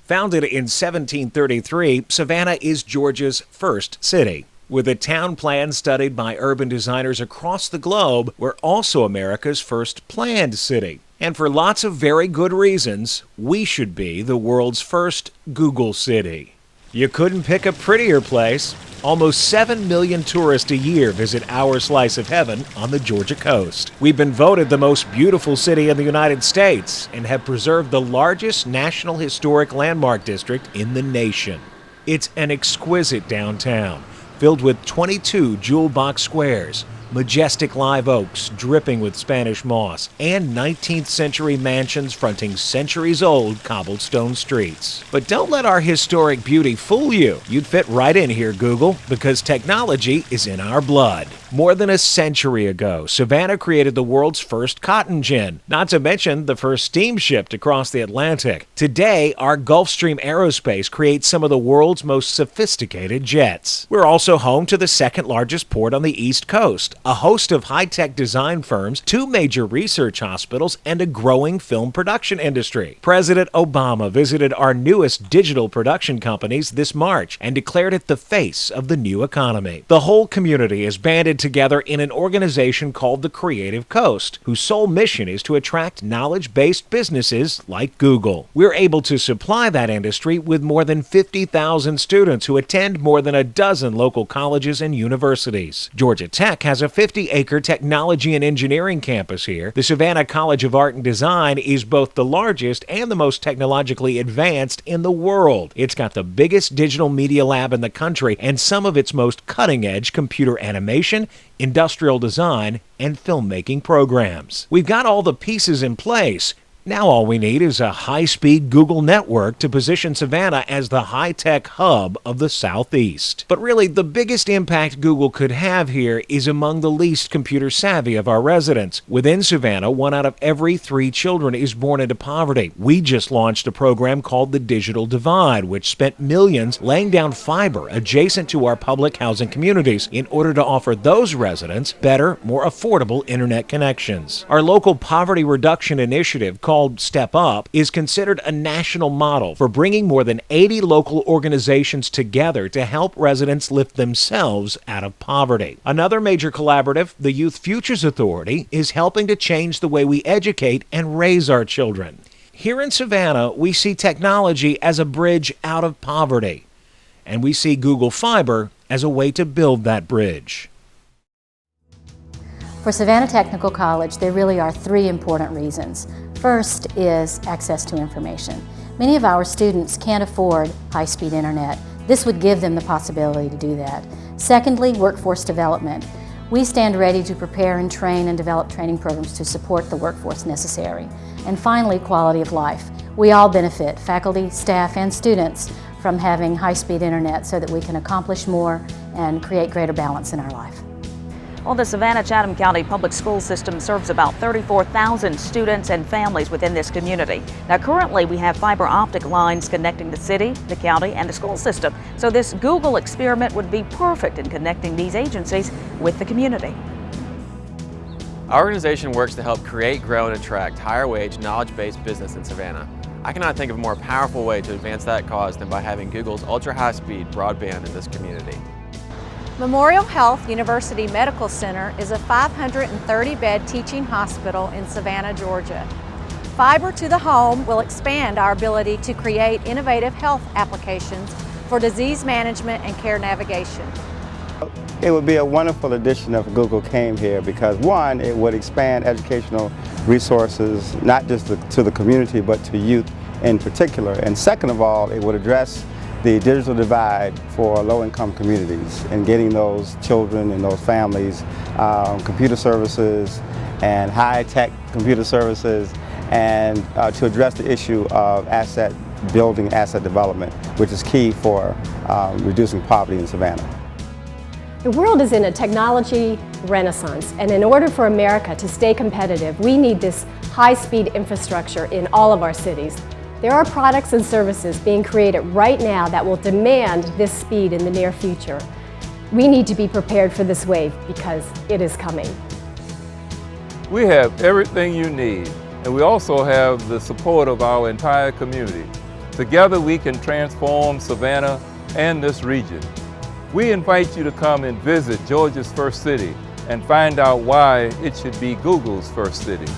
Founded in 1733, Savannah is Georgia's first city. With a town plan studied by urban designers across the globe, we're also America's first planned city. And for lots of very good reasons, we should be the world's first Google city. You couldn't pick a prettier place. Almost 7 million tourists a year visit our slice of heaven on the Georgia coast. We've been voted the most beautiful city in the United States and have preserved the largest National Historic Landmark District in the nation. It's an exquisite downtown, filled with 22 jewel box squares, majestic live oaks dripping with Spanish moss, and 19th century mansions fronting centuries-old cobblestone streets. But don't let our historic beauty fool you. You'd fit right in here, Google, because technology is in our blood. More than a century ago, Savannah created the world's first cotton gin, not to mention the first steamship to cross the Atlantic. Today, our Gulfstream Aerospace creates some of the world's most sophisticated jets. We're also home to the second largest port on the East Coast, a host of high-tech design firms, 2 major research hospitals, and a growing film production industry. President Obama visited our newest digital production companies this March and declared it the face of the new economy. The whole community is banded together in an organization called the Creative Coast, whose sole mission is to attract knowledge-based businesses like Google. We're able to supply that industry with more than 50,000 students who attend more than a dozen local colleges and universities. Georgia Tech has a 50-acre technology and engineering campus here. The Savannah College of Art and Design is both the largest and the most technologically advanced in the world. It's got the biggest digital media lab in the country and some of its most cutting-edge computer animation, industrial design, and filmmaking programs. We've got all the pieces in place. Now all we need is a high-speed Google network to position Savannah as the high-tech hub of the Southeast. But really, the biggest impact Google could have here is among the least computer-savvy of our residents. Within Savannah, 1 out of every 3 children is born into poverty. We just launched a program called the Digital Divide, which spent millions laying down fiber adjacent to our public housing communities in order to offer those residents better, more affordable internet connections. Our local poverty reduction initiative called Step Up is considered a national model for bringing more than 80 local organizations together to help residents lift themselves out of poverty. Another major collaborative, the Youth Futures Authority, is helping to change the way we educate and raise our children. Here in Savannah, we see technology as a bridge out of poverty, and we see Google Fiber as a way to build that bridge. For Savannah Technical College, there really are 3 important reasons. First is access to information. Many of our students can't afford high-speed internet. This would give them the possibility to do that. Secondly, workforce development. We stand ready to prepare and train and develop training programs to support the workforce necessary. And finally, quality of life. We all benefit, faculty, staff, and students, from having high-speed internet so that we can accomplish more and create greater balance in our life. Well, the Savannah-Chatham County Public School System serves about 34,000 students and families within this community. Now, currently, we have fiber optic lines connecting the city, the county, and the school system. So this Google experiment would be perfect in connecting these agencies with the community. Our organization works to help create, grow, and attract higher-wage, knowledge-based business in Savannah. I cannot think of a more powerful way to advance that cause than by having Google's ultra-high-speed broadband in this community. Memorial Health University Medical Center is a 530-bed teaching hospital in Savannah, Georgia. Fiber to the home will expand our ability to create innovative health applications for disease management and care navigation. It would be a wonderful addition if Google came here because, one, it would expand educational resources not just to the community but to youth in particular, and second of all, it would address the digital divide for low-income communities and getting those children and those families computer services and high-tech computer services, and to address the issue of asset building, asset development, which is key for reducing poverty in Savannah. The world is in a technology renaissance, and in order for America to stay competitive, we need this high-speed infrastructure in all of our cities. There are products and services being created right now that will demand this speed in the near future. We need to be prepared for this wave because it is coming. We have everything you need, and we also have the support of our entire community. Together we can transform Savannah and this region. We invite you to come and visit Georgia's first city and find out why it should be Google's first city.